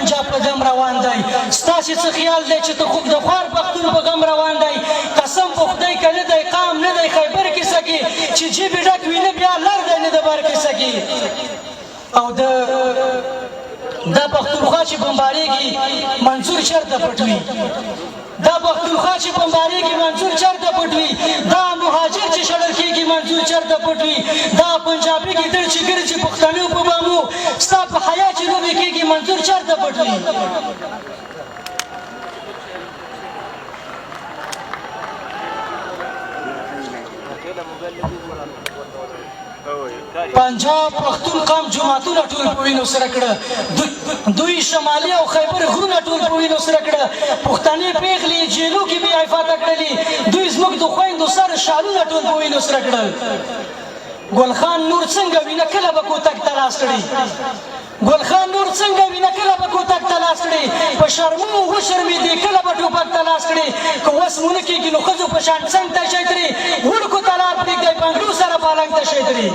پنجاب په غم روان دی ستاسې څه خیال دی چې د خوار پښتون په غم روان دی قسم په خدای که نه دی قام نه دی خیبر کیسه کې چې جیبې ډک وي نه بیا لر دی نه د بر کیسه کې او دا پښتونخوا چې بمبارېږي منصور چېرته پټ وي دا پښتونخوا چې بمبارېږي منصور چېرته پټ وي دا مهاجر چې شړل کېږي منصور چېرته پټ وي دا پنجابي ګیدړ چې ګرځي پښتنو په بامو ستا په حیا چې لوبې کېږي منصور چېرته پټ وي پنجاب پښتون قام جماعتونه ټول په وینو سره کړه دوی شمالي او خیبر غرونه ټول په وینو سره کړه پښتنې پیغلې جیلو کې بې عفته کړلې دوی زموږ د خویندو سر شالونه ټول په وینو سره کړل ګل خان نور څنګه وینه کله به کوتک ته لاس کړي ګل خان نور څنګه وینه کله به کوتک ته لاس کړي په شرمو وشرمېدې کله به ټوپک ته لاس کړي که وس مو نه کېږي نو ښځو په شان څنګ ته شی ترې وړکو ته لار پرېږدی پنګړو سره پالنګ ته شی ترې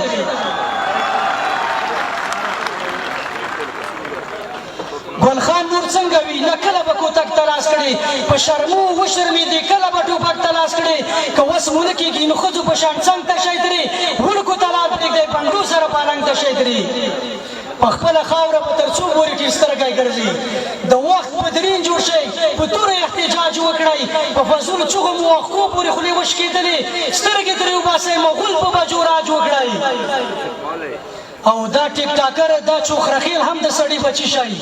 ګل خان نور څنګه وي نه کله به کوتک ته لاس کړي په شرمو وشرمېدې کله به ټوپک ته لاس کړي که وس مو نه کېږي نو ښځو په شان څنګ ته شی ترې وړکو ته لار پرېږدی پنګړو سره پالنګ ته شی ترې په خپله خاوره به تر څو پورې ټیټ سترګی ګرځي د وخت په درین جوړ شئ په توره احتجاج وکړئ په فضول چغو موافقو پورې خولې وشکېدلې سترګې ترې وباسئ مغول په بجو راج وکړئ او دا ټیک ټاکر دا چوخرخیل هم د سړي بچی شي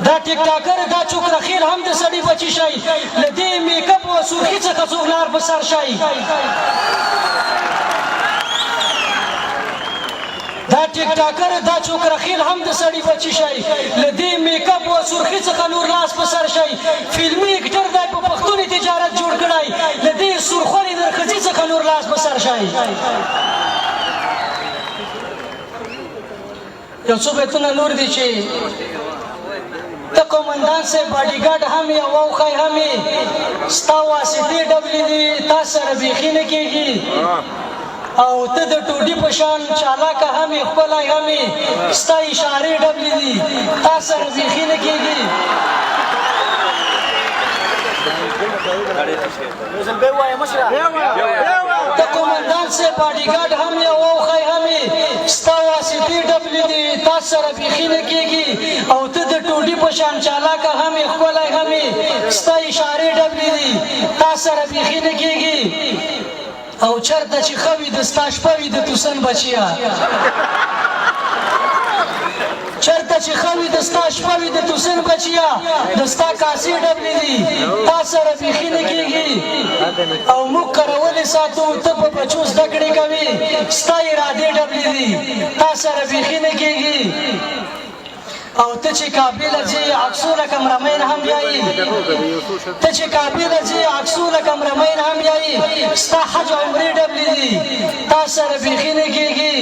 دا ټیک ټاکر دا چوخرخیل هم د سړي بچی شي له دې میک اپ او سرخي څخه څوک لار په سر شي دا ټیک ټاکر دا چوکرخیل هم د سړي بچی شي له دې میک اپ او سرخي څخه نور لاس په سر شي فلمي اکټر دی په پښتون تجارت جوړ کړی له دې سرخولې نرخځي څخه نور لاس په سر شي یو څو بیتونه نور دي چې ته قومندان صاحب باډیګارډ هم یې او اوښی هم یې ستا واسطې ډبلې دي تا سره بیخي نه کېږي او ته د ټوډي په شان چالاکه هم یې ښکلی هم یې ستا اشارې ډبلې دي تا سره بیخي نه کېږي ته قومندان صاحب باډیګارډ هم یې او اوښی هم یې ستا واسطې ډبلې دي تا سره بیخي نه کېږي او ته د ټوډي په شان چالاکه هم یې ښکلی هم یې ستا اشارې ډبلې دي تا سره بیخي نه کېږي او چرته چې ښه وي د ستا شپه وي د توسن بچیه چرته چې ښه وي د ستا شپه وي د توسن بچیه د ستا کاسې ډبلې دي تا سره بیخي نه کېږي او موږ کرولې ساتو ته په بچو زده کړې کوې ستا ارادې ډبلې دي تا سره بیخي نه کېږي او ته چې کابل ځې عکسونه کمرمین هم یایي ته چې کابل ځې عکسونه کمرمین هم یایي ستا حج عمرې ډبلې دي تا سره بیخي نه کېږي